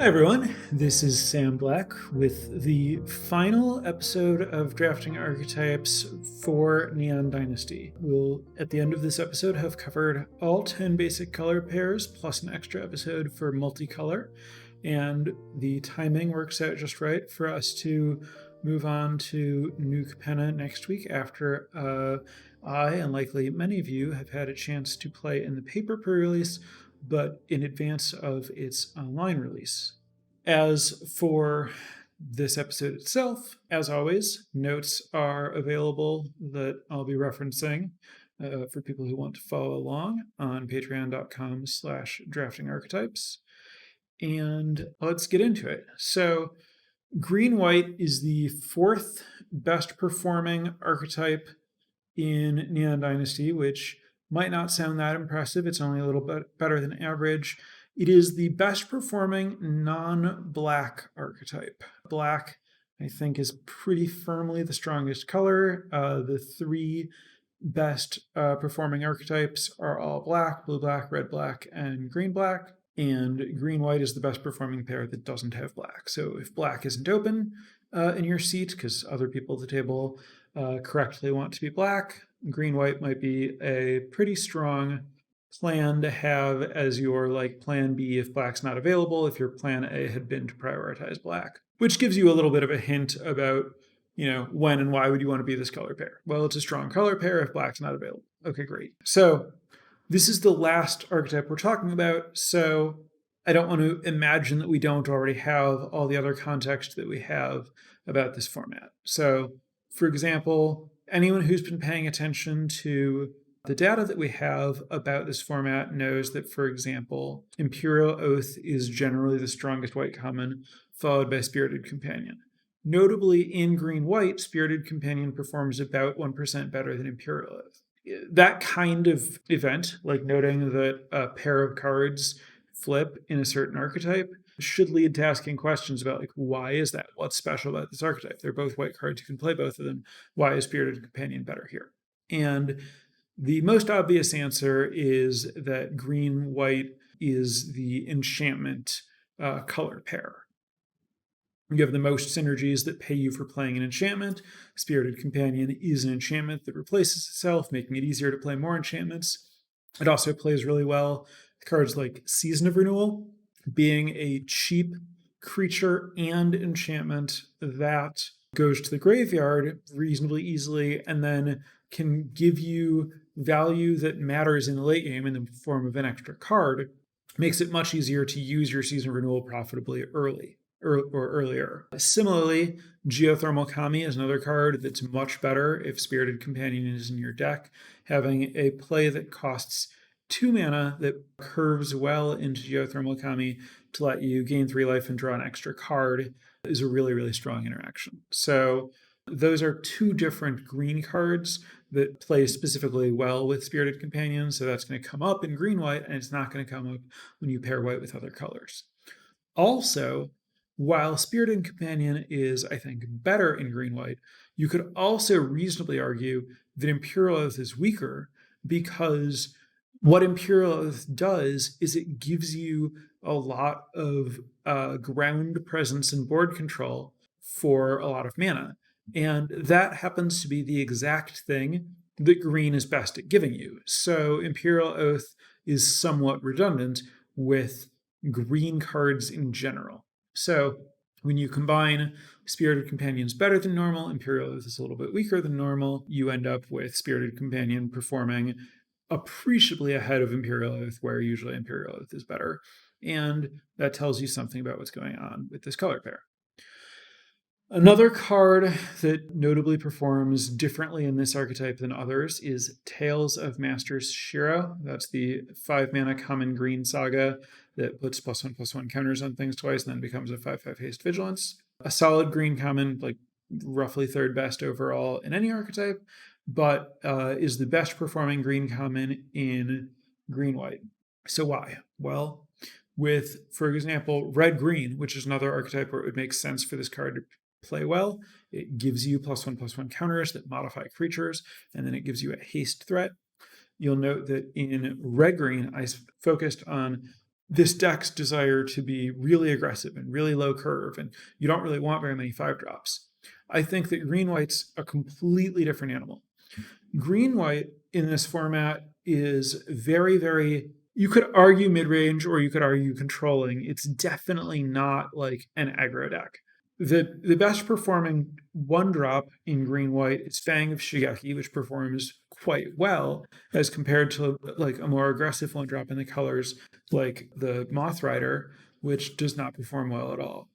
everyone, this is Sam Black with the final episode of Drafting Archetypes for Neon Dynasty. We'll, at the end of this episode, have covered all 10 basic color pairs, plus an extra episode for multicolor, and the timing works out just right for us to move on to Nuke Penna next week after I, and likely many of you, have had a chance to play in the paper pre-release, but in advance of its online release. As for this episode itself, as always, notes are available that I'll be referencing for people who want to follow along on patreon.com/draftingarchetypes. And let's get into it. So green-white is the fourth best performing archetype in Neon Dynasty, which might not sound that impressive. It's only a little bit better than average. It is the best performing non-black archetype. Black, I think, is pretty firmly the strongest color. The three best performing archetypes are all black, blue black, red black, and green black. And green-white is the best performing pair that doesn't have black. So if black isn't open in your seat, because other people at the table correctly want to be black, green-white might be a pretty strong plan to have as your plan B if black's not available, if your plan A had been to prioritize black, which gives you a little bit of a hint about, when and why would you want to be this color pair? Well, it's a strong color pair if black's not available. Okay, great. So this is the last archetype we're talking about, so I don't want to imagine that we don't already have all the other context that we have about this format. So, for example, anyone who's been paying attention to the data that we have about this format knows that, for example, Imperial Oath is generally the strongest white common, followed by Spirited Companion. Notably, in green-white, Spirited Companion performs about 1% better than Imperial Oath. That kind of event, like noting that a pair of cards flip in a certain archetype, should lead to asking questions about why is that? What's special about this archetype? They're both white cards. You can play both of them. Why is Spirited Companion better here? And the most obvious answer is that green-white is the enchantment color pair. You have the most synergies that pay you for playing an enchantment. Spirited Companion is an enchantment that replaces itself, making it easier to play more enchantments. It also plays really well with cards like Season of Renewal, being a cheap creature and enchantment that goes to the graveyard reasonably easily and then can give you value that matters in the late game in the form of an extra card, makes it much easier to use your Season of Renewal profitably earlier. Similarly, Geothermal Kami is another card that's much better if Spirited Companion is in your deck. Having a play that costs 2 mana that curves well into Geothermal Kami to let you gain 3 life and draw an extra card is a really, really strong interaction. So those are two different green cards that play specifically well with Spirited Companion. So that's going to come up in green-white, and it's not going to come up when you pair white with other colors. Also, while Spirited Companion is, I think, better in green-white, you could also reasonably argue that Imperial Oath is weaker because what Imperial Oath does is it gives you a lot of ground presence and board control for a lot of mana. And that happens to be the exact thing that green is best at giving you. So Imperial Oath is somewhat redundant with green cards in general. So when you combine Spirited Companions better than normal, Imperial Oath is a little bit weaker than normal, you end up with Spirited Companion performing appreciably ahead of Imperial Oath, where usually Imperial Oath is better. And that tells you something about what's going on with this color pair. Another card that notably performs differently in this archetype than others is Tales of Master Soshiro. That's the 5-mana common green saga that puts +1/+1 counters on things twice and then becomes a 5/5 haste vigilance. A solid green common, roughly third best overall in any archetype, but is the best performing green common in green-white. So why? Well, with, for example, red-green, which is another archetype where it would make sense for this card to play well, it gives you +1/+1 counters that modify creatures, and then it gives you a haste threat. You'll note that in red-green, I focused on this deck's desire to be really aggressive and really low curve, and you don't really want very many 5-drops. I think that green white's a completely different animal. Green white in this format is very, very, you could argue mid range or you could argue controlling. It's definitely not like an aggro deck. The best performing 1-drop in green white is Fang of Shigeki, which performs quite well as compared to like a more aggressive 1-drop in the colors like the Moth Rider, which does not perform well at all.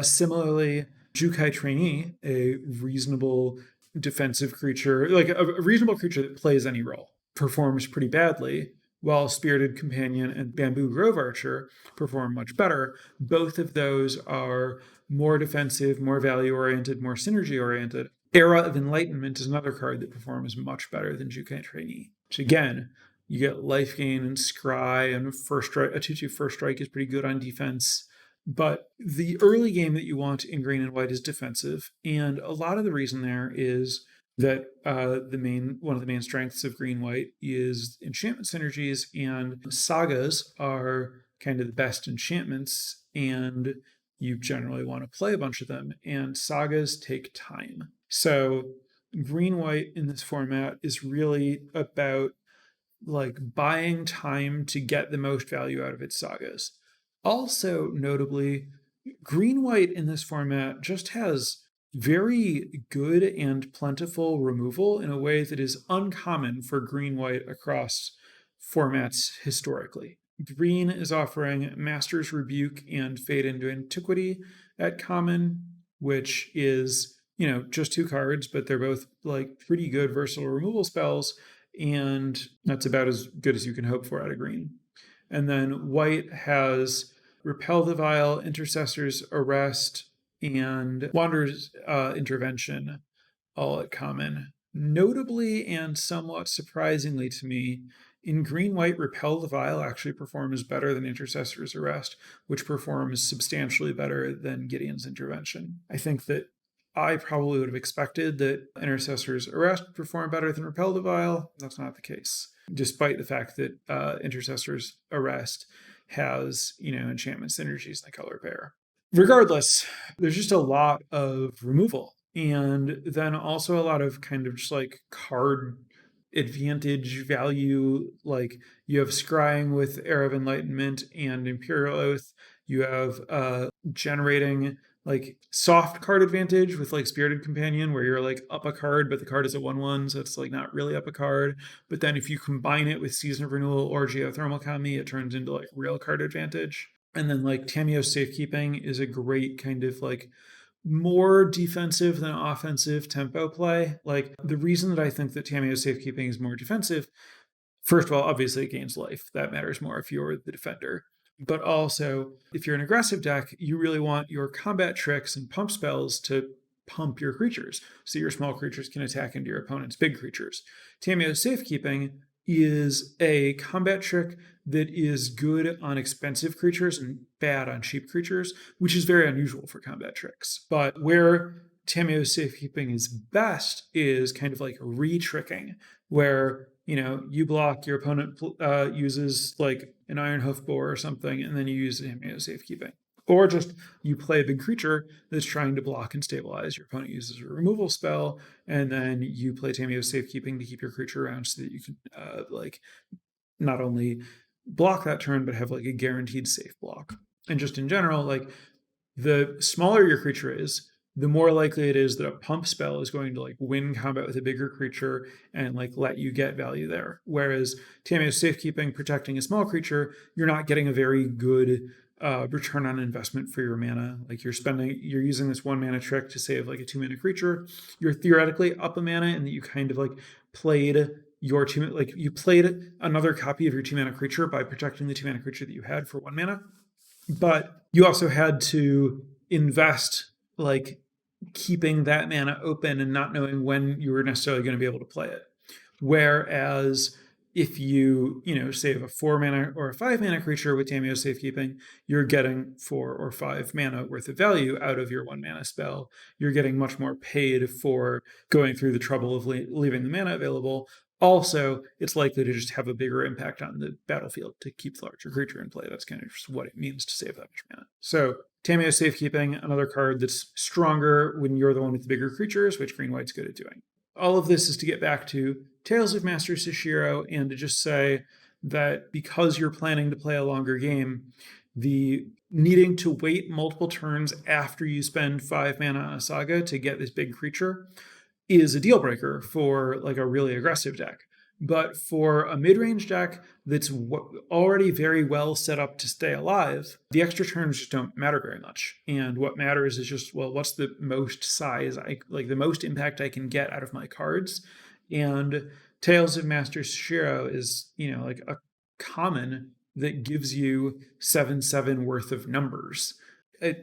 Similarly, Jukai Trainee, a reasonable defensive creature, like a reasonable creature that plays any role, performs pretty badly, while Spirited Companion and Bamboo Grove Archer perform much better. Both of those are more defensive, more value oriented, more synergy oriented. Era of Enlightenment is another card that performs much better than Jukai Trainee, which again, you get life gain and scry, and first strike, a 2/2 first strike is pretty good on defense. But the early game that you want in green and white is defensive, and a lot of the reason there is that one of the main strengths of green white is enchantment synergies, and sagas are kind of the best enchantments, and you generally want to play a bunch of them, and sagas take time. So green white in this format is really about like buying time to get the most value out of its sagas. Also, notably, green white in this format just has very good and plentiful removal in a way that is uncommon for green white across formats historically. Green is offering Master's Rebuke and Fade into Antiquity at common, which is, just 2 cards, but they're both like pretty good versatile removal spells, and that's about as good as you can hope for out of green. And then white has Repel the Vile, Intercessor's Arrest, and Wanderer's Intervention, all at common. Notably and somewhat surprisingly to me, in green white, Repel the Vile actually performs better than Intercessor's Arrest, which performs substantially better than Gideon's Intervention. I think that I probably would have expected that Intercessor's Arrest would perform better than Repel the Vile. That's not the case, despite the fact that Intercessor's Arrest has, enchantment synergies in the color pair. Regardless, there's just a lot of removal, and then also a lot of kind of just like card advantage value. Like you have scrying with Era of Enlightenment and Imperial Oath. You have generating like soft card advantage with like Spirited Companion, where you're like up a card, but the card is a 1/1, so it's like not really up a card. But then if you combine it with Season of Renewal or Geothermal Kami, it turns into like real card advantage. And then like Tamiyo Safekeeping is a great kind of like more defensive than offensive tempo play. Like the reason that I think that Tamiyo Safekeeping is more defensive, first of all, obviously it gains life. That matters more if you're the defender. But also, if you're an aggressive deck, you really want your combat tricks and pump spells to pump your creatures so your small creatures can attack into your opponent's big creatures. Tamiyo Safekeeping is a combat trick that is good on expensive creatures and bad on cheap creatures, which is very unusual for combat tricks. But where Tamiyo Safekeeping is best is kind of like re-tricking, where you block, your opponent uses like an Iron Hoof Boar or something, and then you use Tamiyo Safekeeping. Or just you play a big creature that's trying to block and stabilize. Your opponent uses a removal spell, and then you play Tamiyo Safekeeping to keep your creature around so that you can like not only block that turn, but have like a guaranteed safe block. And just in general, like the smaller your creature is, the more likely it is that a pump spell is going to like win combat with a bigger creature and like let you get value there. Whereas Tamiyo Safekeeping, protecting a small creature, you're not getting a very good return on investment for your mana. Like you're using this 1 mana trick to save like a 2 mana creature. You're theoretically up a mana, and that you kind of like played your you played another copy of your 2 mana creature by protecting the 2 mana creature that you had for 1 mana. But you also had to invest like keeping that mana open and not knowing when you were necessarily going to be able to play it. Whereas if you, save a 4 mana or a 5 mana creature with Tamiyo Safekeeping, you're getting 4 or 5 mana worth of value out of your 1 mana spell. You're getting much more paid for going through the trouble of leaving the mana available. Also, it's likely to just have a bigger impact on the battlefield to keep the larger creature in play. That's kind of just what it means to save that much mana. So Tamiyo Safekeeping, another card that's stronger when you're the one with the bigger creatures, which green-white's good at doing. All of this is to get back to Tales of Master Soshiro and to just say that because you're planning to play a longer game, the needing to wait multiple turns after you spend 5 mana on a saga to get this big creature is a deal breaker for like a really aggressive deck. But for a mid-range deck that's already very well set up to stay alive, the extra turns just don't matter very much. And what matters is just, well, what's the most size, the most impact I can get out of my cards. And Tales of Master Soshiro is, like a common that gives you 7/7 worth of numbers.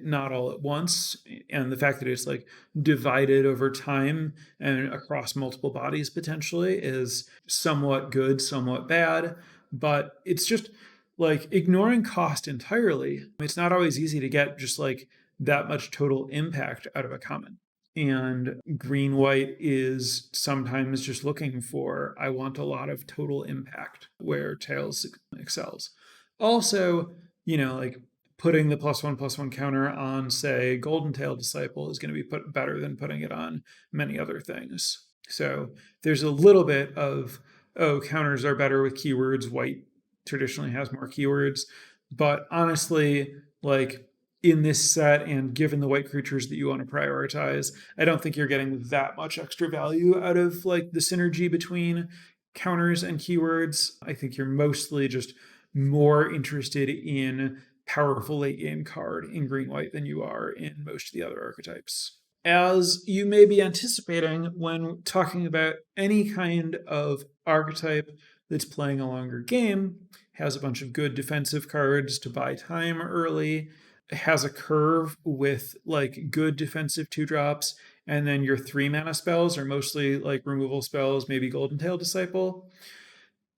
Not all at once, and the fact that it's like divided over time and across multiple bodies potentially is somewhat good, somewhat bad, but it's just like ignoring cost entirely. It's not always easy to get just like that much total impact out of a common. And green white is sometimes just looking for, I want a lot of total impact, where Tails excels. Also, like putting the +1/+1 counter on, say, Golden Tail Disciple is going to be better than putting it on many other things. So there's a little bit of, counters are better with keywords. White traditionally has more keywords. But honestly, like in this set and given the white creatures that you want to prioritize, I don't think you're getting that much extra value out of like the synergy between counters and keywords. I think you're mostly just more interested in powerful late game card in green white than you are in most of the other archetypes. As you may be anticipating when talking about any kind of archetype that's playing a longer game, has a bunch of good defensive cards to buy time early, has a curve with like good defensive 2-drops, and then your 3 mana spells are mostly like removal spells, maybe Golden Tail Disciple.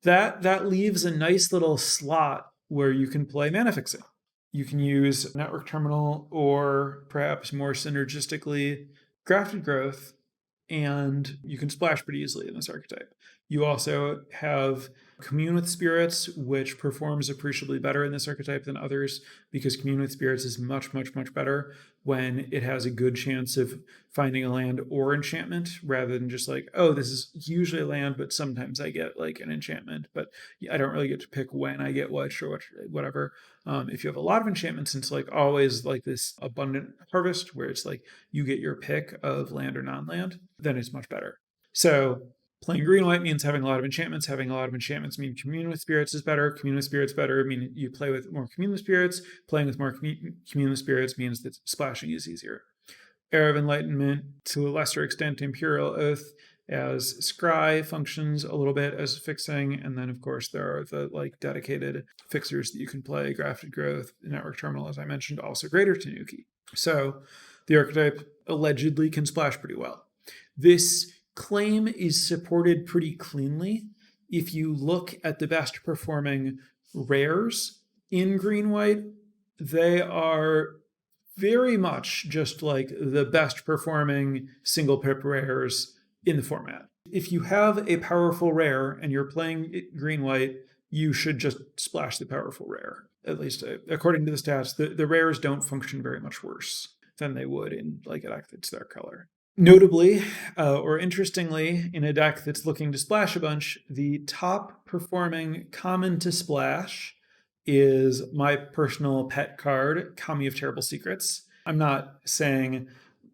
That leaves a nice little slot where you can play mana fixing. You can use Network Terminal or perhaps more synergistically Grafted Growth, and you can splash pretty easily in this archetype. You also have Commune with Spirits, which performs appreciably better in this archetype than others, because Commune with Spirits is much, much, much better when it has a good chance of finding a land or enchantment, rather than just like, oh, this is usually a land, but sometimes I get like an enchantment, but I don't really get to pick when I get which or whatever. If you have a lot of enchantments, it's like always like this abundant harvest where it's like you get your pick of land or non-land, then it's much better. So playing green white means having a lot of enchantments. Having a lot of enchantments mean Commune with Spirits is better. Commune with Spirits better mean you play with more Commune with Spirits. Playing with more Commune with Spirits means that splashing is easier. Era of Enlightenment, to a lesser extent Imperial Oath, as scry functions a little bit as fixing, and then of course there are the like dedicated fixers that you can play, Grafted Growth, Network Terminal, as I mentioned, also Greater Tanuki. So the archetype allegedly can splash pretty well. This claim is supported pretty cleanly. If you look at the best performing rares in green white, they are very much just like the best performing single pip rares in the format. If you have a powerful rare and you're playing green white, you should just splash the powerful rare. At least according to the stats, the rares don't function very much worse than they would in like a deck that's their color. Notably, or interestingly, in a deck that's looking to splash a bunch, the top performing common to splash is my personal pet card, Kami of Terrible Secrets. I'm not saying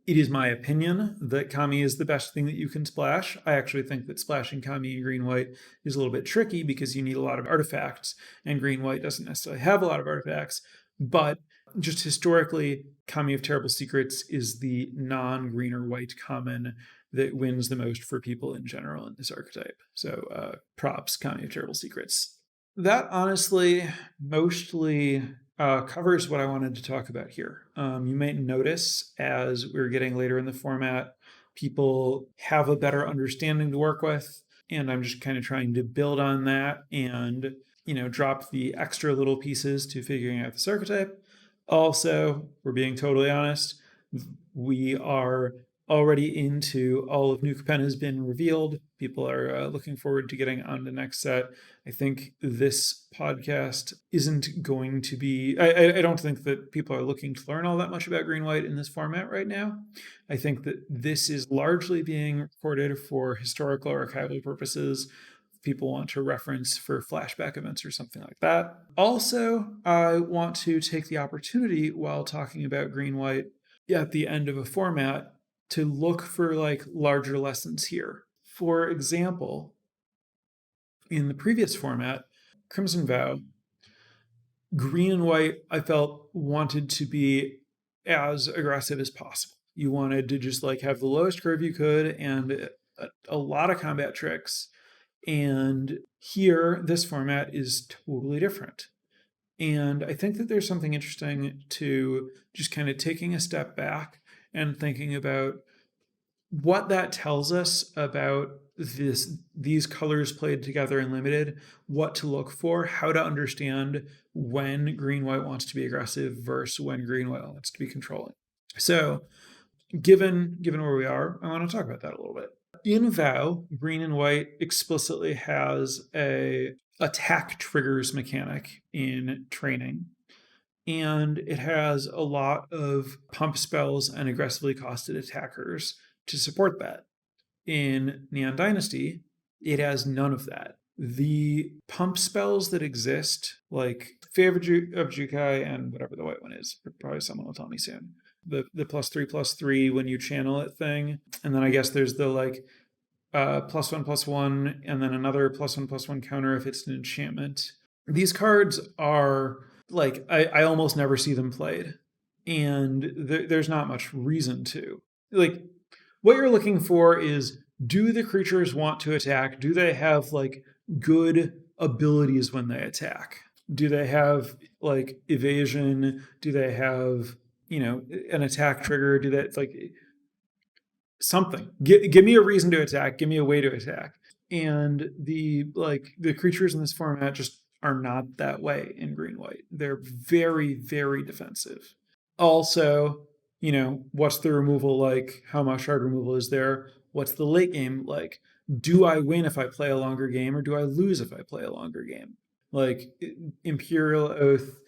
it is my opinion that Kami is the best thing that you can splash. I actually think that splashing Kami in green-white is a little bit tricky because you need a lot of artifacts, and green-white doesn't necessarily have a lot of artifacts. But just historically, Kami of Terrible Secrets is the non-green or white common that wins the most for people in general in this archetype. So props, Kami of Terrible Secrets. That honestly mostly covers what I wanted to talk about here. You may notice as we're getting later in the format, people have a better understanding to work with. and I'm just kind of trying to build on that and, drop the extra little pieces to figuring out this archetype. Also, we're being totally honest, we are already into all of New Capenna has been revealed. People are looking forward to getting on the next set. I think this podcast isn't going to be. I don't think that people are looking to learn all that much about green white in this format right now. I think that this is largely being recorded for historical or archival purposes. People want to reference for flashback events or something like that. Also, I want to take the opportunity while talking about green white at the end of a format to look for like larger lessons here. For example, in the previous format, Crimson Vow, green and white, I felt wanted to be as aggressive as possible. You wanted to just like have the lowest curve you could and a lot of combat tricks. And here, this format is totally different. And I think that there's something interesting to just kind of taking a step back and thinking about what that tells us about these colors played together in limited, what to look for, how to understand when green white wants to be aggressive versus when green white wants to be controlling. So given where we are, I want to talk about that a little bit. In Vow, green and white explicitly has a attack triggers mechanic in training, and it has a lot of pump spells and aggressively costed attackers to support that. In Neon Dynasty, it has none of that. The pump spells that exist, like Favor of Jukai and whatever the white one is, probably someone will tell me soon. The +3/+3 when you channel it thing. And then I guess there's the like +1/+1, and then another +1/+1 counter if it's an enchantment. These cards are like, I almost never see them played. And there's not much reason to. Like, what you're looking for is, do the creatures want to attack? Do they have like good abilities when they attack? Do they have like evasion? Do they have, an attack trigger? Do they like something? Give me a reason to attack. Give me a way to attack. And the creatures in this format just are not that way in green white. They're very, very defensive. Also, what's the removal like? How much hard removal is there? What's the late game like? Do I win if I play a longer game, or do I lose if I play a longer game? Like Imperial Oath,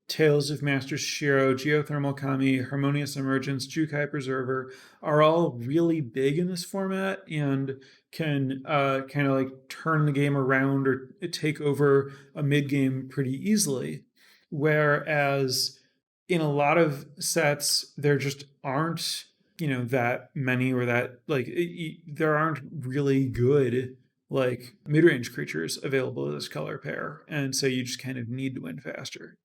Tales of Master Shiro, Geothermal Kami, Harmonious Emergence, Jukai Preserver are all really big in this format and can kind of like turn the game around or take over a mid game pretty easily. Whereas in a lot of sets, there just aren't, that many, or that like there aren't really good like mid-range creatures available as color pair, and so you just kind of need to win faster.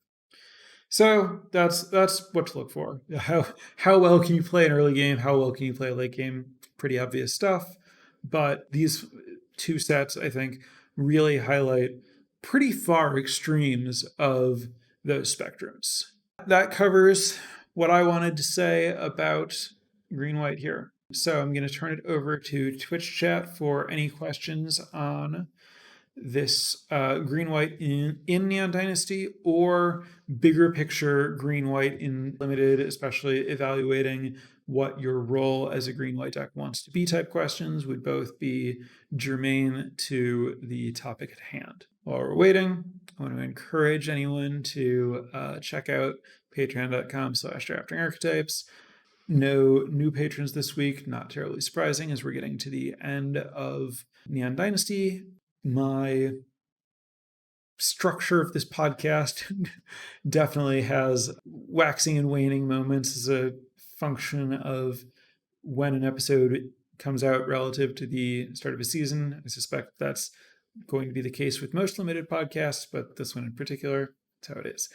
So that's what to look for. How well can you play an early game? How well can you play a late game? Pretty obvious stuff. But these two sets, I think, really highlight pretty far extremes of those spectrums. That covers what I wanted to say about green white here. So I'm going to turn it over to Twitch chat for any questions on this green white in Neon Dynasty, or bigger picture green white in limited, especially evaluating what your role as a green white deck wants to be type questions would both be germane to the topic at hand. While we're waiting, I want to encourage anyone to check out patreon.com/draftingarchetypes. No new patrons this week, not terribly surprising as we're getting to the end of Neon Dynasty. My structure of this podcast definitely has waxing and waning moments as a function of when an episode comes out relative to the start of a season. I suspect that's going to be the case with most limited podcasts, but this one in particular, that's how it is.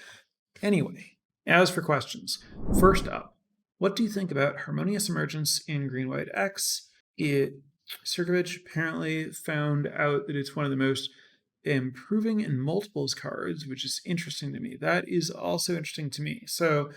Anyway, as for questions, first up, what do you think about Harmonious Emergence in Green White X? Sirkovich apparently found out that it's one of the most improving in multiples cards, which is interesting to me. That is also interesting to me. So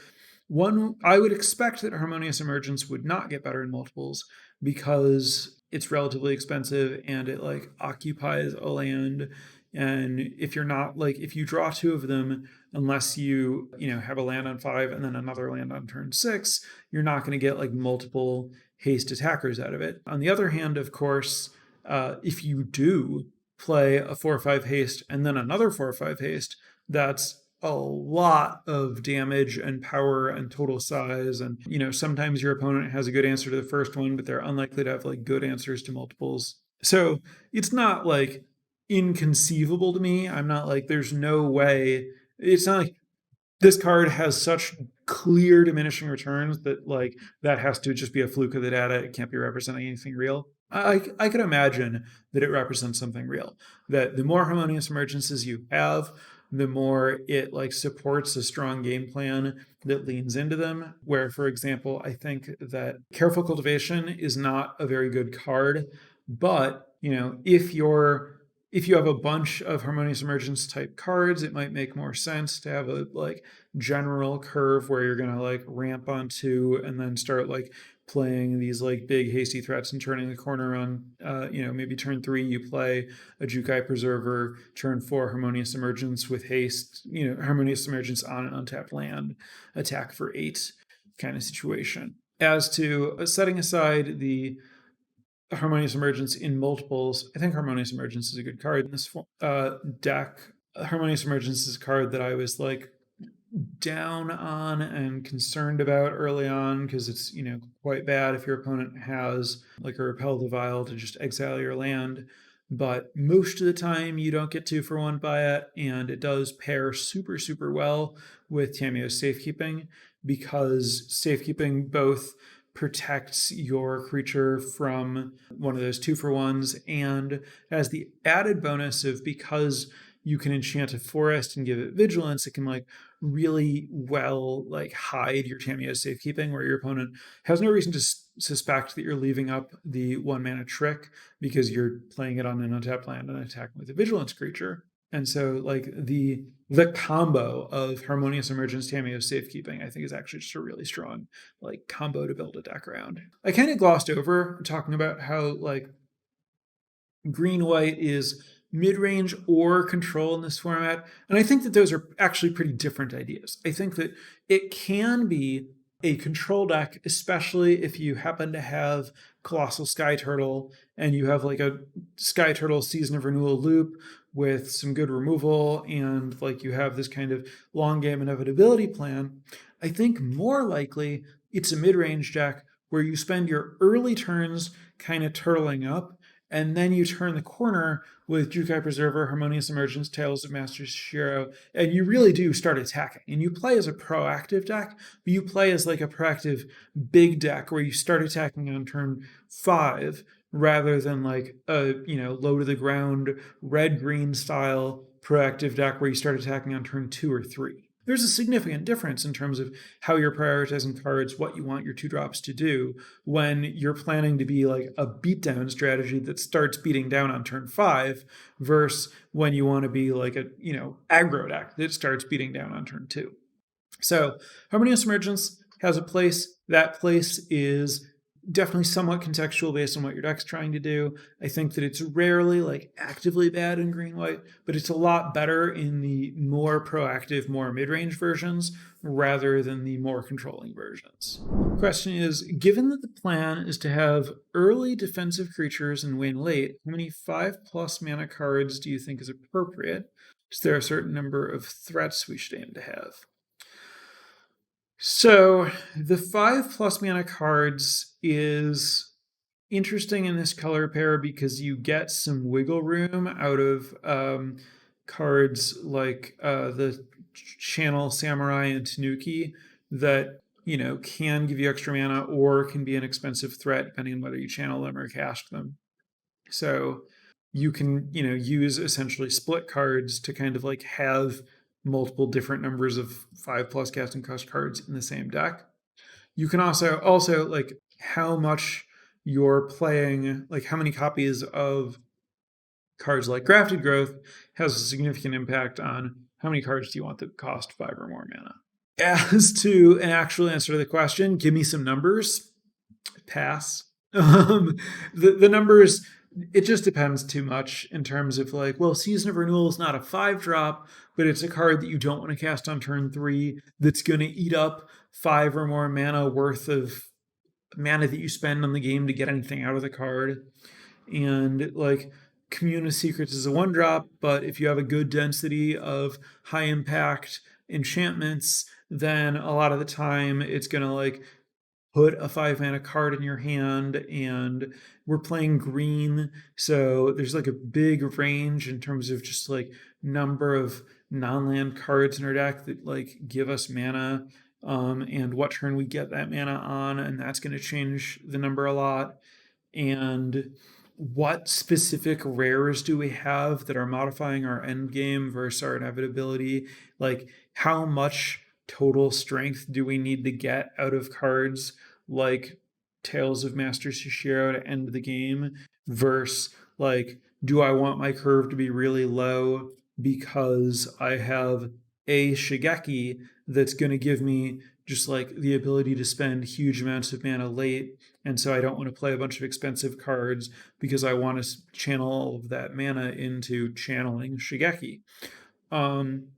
I would expect that Harmonious Emergence would not get better in multiples because it's relatively expensive and it like occupies a land. And if you're not like, if you draw two of them, unless you have a land on 5 and then another land on turn 6, you're not going to get like multiple haste attackers out of it. On the other hand, of course, if you do play a 4/5 haste and then another 4/5 haste, that's a lot of damage and power and total size. And sometimes your opponent has a good answer to the first one, but they're unlikely to have like good answers to multiples. So it's not like inconceivable to me. I'm not like, there's no way. It's not like this card has such clear diminishing returns that like that has to just be a fluke of the data. It can't be representing anything real. I could imagine that it represents something real. That the more harmonious emergences you have, the more it like supports a strong game plan that leans into them. Where, for example, I think that Careful Cultivation is not a very good card, but if you have a bunch of Harmonious Emergence type cards, it might make more sense to have a like general curve where you're gonna like ramp on 2 and then start like playing these like big hasty threats and turning the corner on maybe turn 3 you play a Jukai Preserver, turn 4 Harmonious Emergence with haste, Harmonious Emergence on an untapped land, attack for 8 kind of situation. As to setting aside the Harmonious Emergence in multiples, I think Harmonious Emergence is a good card in this deck. Harmonious Emergence is a card that I was like down on and concerned about early on because it's quite bad if your opponent has like a Repel the Vile to just exile your land, but most of the time you don't get 2-for-1 by it, and it does pair super well with Tamiyo's Safekeeping, because Safekeeping both protects your creature from one of those 2-for-1s and has the added bonus of, because you can enchant a forest and give it vigilance, it can like really well like hide your Tamiyo Safekeeping, where your opponent has no reason to suspect that you're leaving up the 1-mana trick because you're playing it on an untapped land and attacking with a vigilance creature. And so like the combo of Harmonious Emergence, Tamiyo Safekeeping, I think is actually just a really strong like combo to build a deck around. I kind of glossed over talking about how like green-white is mid-range or control in this format. And I think that those are actually pretty different ideas. I think that it can be a control deck, especially if you happen to have Colossal Sky Turtle and you have like a Sky Turtle Season of Renewal loop with some good removal, and like you have this kind of long game inevitability plan. I think more likely it's a mid-range deck where you spend your early turns kind of turtling up, and then you turn the corner with Jukai Preserver, Harmonious Emergence, Tales of Master Soshiro, and you really do start attacking. And you play as a proactive deck, but you play as like a proactive big deck where you start attacking on turn 5 rather than like a low to the ground red-green style proactive deck where you start attacking on turn 2 or 3. There's a significant difference in terms of how you're prioritizing cards, what you want your 2-drops to do, when you're planning to be like a beatdown strategy that starts beating down on turn 5 versus when you want to be like a aggro deck that starts beating down on turn 2. So Harmonious Emergence has a place. That place is definitely somewhat contextual based on what your deck's trying to do. I think that it's rarely like actively bad in green-white, but it's a lot better in the more proactive, more mid-range versions rather than the more controlling versions. Question is, given that the plan is to have early defensive creatures and win late, how many 5+ mana cards do you think is appropriate? Is there a certain number of threats we should aim to have? So the 5+ mana cards is interesting in this color pair because you get some wiggle room out of cards like the Channel Samurai and Tanuki that can give you extra mana or can be an expensive threat depending on whether you channel them or cast them. So you can use essentially split cards to kind of like have multiple different numbers of 5+ casting cost cards in the same deck. You can also like how much you're playing, like how many copies of cards like Grafted Growth has a significant impact on how many cards do you want that cost 5 or more mana. As to an actual answer to the question, give me some numbers. Pass. Um, the numbers, it just depends too much in terms of like, well, Season of Renewal is not a 5 drop, but it's a card that you don't want to cast on turn 3 that's going to eat up 5 or more mana worth of mana that you spend on the game to get anything out of the card. And like, Commune of Secrets is a 1 drop, but if you have a good density of high impact enchantments, then a lot of the time it's going to like put a 5 mana card in your hand. And we're playing green, so there's like a big range in terms of just like number of non-land cards in our deck that like give us mana, and what turn we get that mana on, and that's going to change the number a lot. And what specific rares do we have that are modifying our end game versus our inevitability? Like, how much total strength do we need to get out of cards like Tales of Master Soshiro to end the game versus like, do I want my curve to be really low because I have a Shigeki that's going to give me just like the ability to spend huge amounts of mana late, and so I don't want to play a bunch of expensive cards because I want to channel all of that mana into channeling Shigeki. Um,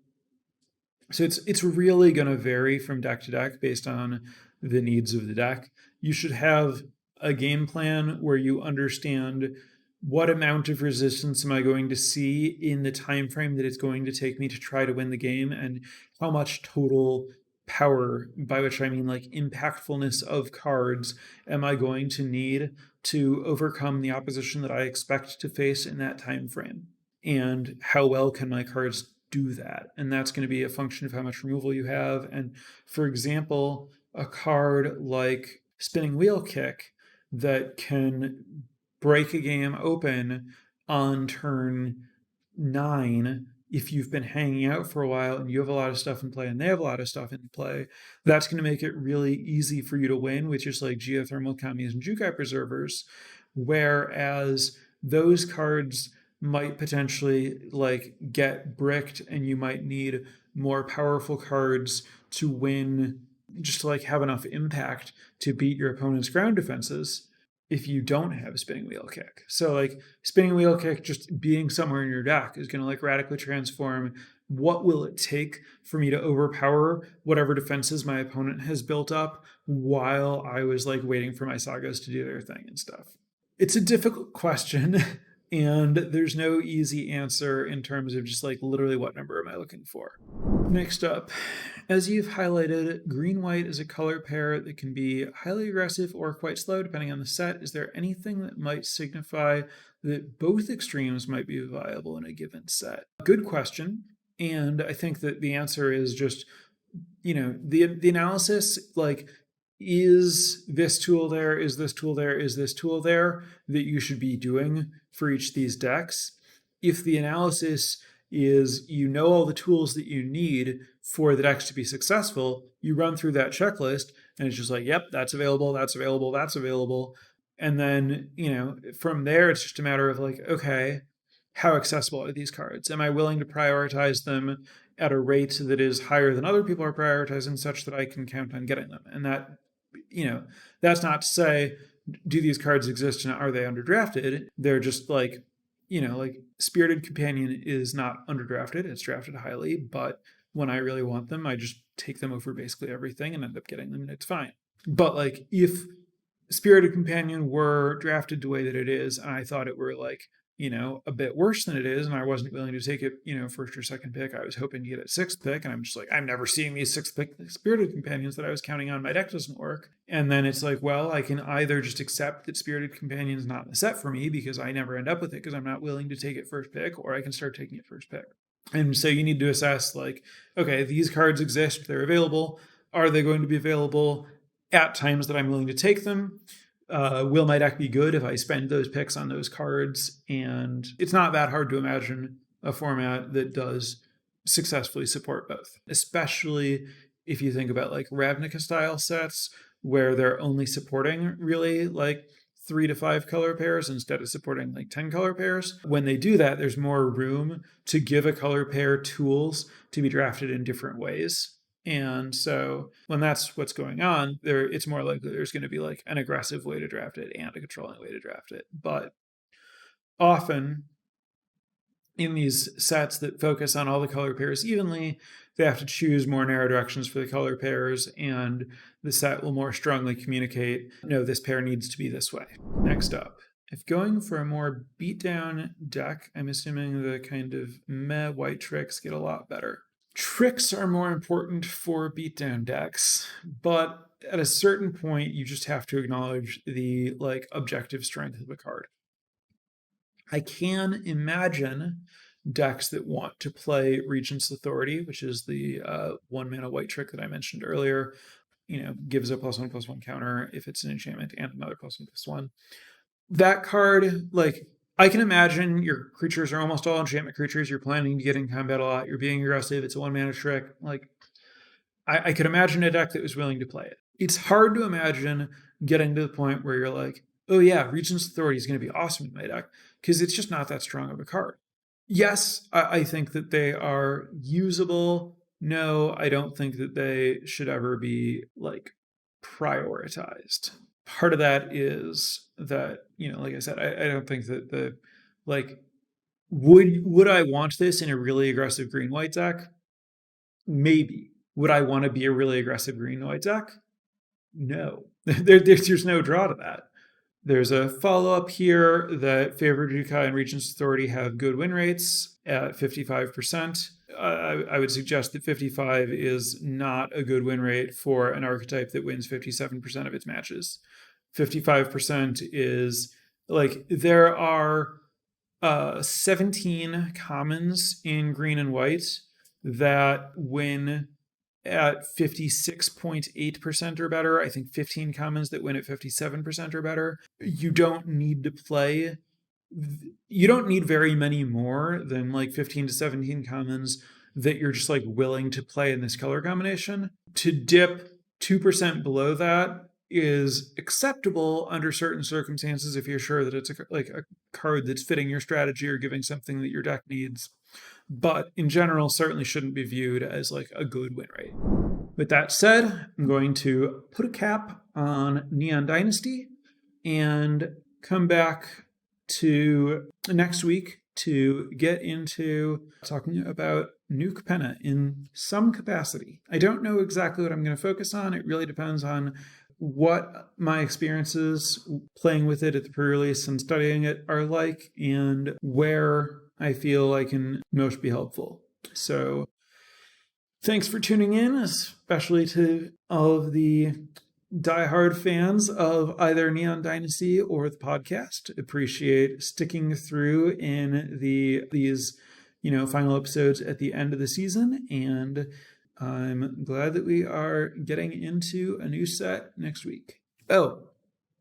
so it's really going to vary from deck to deck based on the needs of the deck. You should have a game plan where you understand what amount of resistance am I going to see in the time frame that it's going to take me to try to win the game, and how much total power, by which I mean like impactfulness of cards, am I going to need to overcome the opposition that I expect to face in that time frame, and how well can my cards do that. And that's going to be a function of how much removal you have. And for example, a card like Spinning Wheel Kick that can break a game open on turn 9, if you've been hanging out for a while and you have a lot of stuff in play and they have a lot of stuff in play, that's going to make it really easy for you to win with just like Geothermal Commies and Jukai Preservers. Whereas those cards might potentially like get bricked, and you might need more powerful cards to win, just to like have enough impact to beat your opponent's ground defenses if you don't have Spinning Wheel Kick. So like, Spinning Wheel Kick just being somewhere in your deck is going to like radically transform what will it take for me to overpower whatever defenses my opponent has built up while I was like waiting for my sagas to do their thing and stuff. It's a difficult question, and there's no easy answer in terms of just like literally what number am I looking for. Next up, as you've highlighted, green-white is a color pair that can be highly aggressive or quite slow depending on the set. Is there anything that might signify that both extremes might be viable in a given set? Good question. And I think that the answer is just, the analysis, like, is this tool there, is this tool there, is this tool there, that you should be doing for each of these decks. If the analysis is you know all the tools that you need for the decks to be successful, you run through that checklist and it's just like, yep, that's available, that's available, that's available. And then, from there, it's just a matter of like, okay, how accessible are these cards? Am I willing to prioritize them at a rate that is higher than other people are prioritizing, such that I can count on getting them? And that, that's not to say, do these cards exist and are they underdrafted? They're just like, like Spirited Companion is not underdrafted, it's drafted highly, but when I really want them, I just take them over basically everything and end up getting them, and it's fine. But like, if Spirited Companion were drafted the way that it is, and I thought it were like, a bit worse than it is, and I wasn't willing to take it, first or second pick, I was hoping to get it sixth pick, and I'm just like, I'm never seeing these sixth pick Spirited Companions that I was counting on. My deck doesn't work. And then it's like, well, I can either just accept that Spirited Companion is not in the set for me because I never end up with it because I'm not willing to take it first pick, or I can start taking it first pick. And so you need to assess like, okay, these cards exist, they're available. Are they going to be available at times that I'm willing to take them? Will my deck be good if I spend those picks on those cards? And it's not that hard to imagine a format that does successfully support both, especially if you think about like Ravnica style sets where they're only supporting really like 3 to 5 color pairs instead of supporting like 10 color pairs. When they do that, there's more room to give a color pair tools to be drafted in different ways. And so when that's what's going on, it's more likely there's going to be like an aggressive way to draft it and a controlling way to draft it. But often in these sets that focus on all the color pairs evenly, they have to choose more narrow directions for the color pairs, and the set will more strongly communicate, no, this pair needs to be this way. Next up, if going for a more beatdown deck, I'm assuming the kind of meh white tricks get a lot better. Tricks are more important for beatdown decks, but at a certain point, you just have to acknowledge the like objective strength of a card. I can imagine decks that want to play Regent's Authority, which is the 1 mana white trick that I mentioned earlier. Gives a +1/+1 counter if it's an enchantment and another +1/+1. That card, like, I can imagine your creatures are almost all enchantment creatures. You're planning to get in combat a lot. You're being aggressive. It's a 1 mana trick. Like, I could imagine a deck that was willing to play it. It's hard to imagine getting to the point where you're like, oh yeah, Regent's Authority is going to be awesome in my deck, because it's just not that strong of a card. Yes, I think that they are usable. No, I don't think that they should ever be like prioritized. Part of that is that, like I said, I don't think that would I want this in a really aggressive green white deck? Maybe. Would I want to be a really aggressive green white deck? No. There's no draw to that. There's a follow-up here that Favored Jukai and Regent's Authority have good win rates at 55%. I would suggest that 55 is not a good win rate for an archetype that wins 57% of its matches. 55% is like, there are 17 commons in green and white that win at 56.8% or better. I think 15 commons that win at 57% or better. You don't need very many more than like 15 to 17 commons that you're just like willing to play in this color combination. To dip 2% below that is acceptable under certain circumstances if you're sure that it's a card that's fitting your strategy or giving something that your deck needs. But in general, certainly shouldn't be viewed as like a good win rate. With that said, I'm going to put a cap on Neon Dynasty and come back to next week to get into talking about New Capenna in some capacity. I don't know exactly what I'm going to focus on. It really depends on what my experiences playing with it at the pre-release and studying it are like, and where I feel I can most be helpful. So thanks for tuning in, especially to all of the diehard fans of either Neon Dynasty or the podcast. Appreciate sticking through in these final episodes at the end of the season, and I'm glad that we are getting into a new set next week. Oh,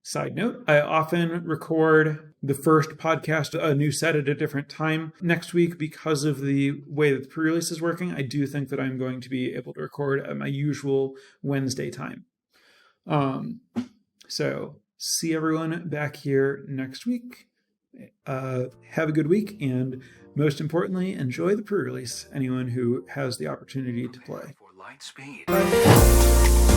side note, I often record the first podcast, a new set, at a different time next week because of the way that the pre-release is working. I do think that I'm going to be able to record at my usual Wednesday time. So see everyone back here next week. Have a good week, and most importantly, enjoy the pre-release, anyone who has the opportunity to play. For light speed. Bye.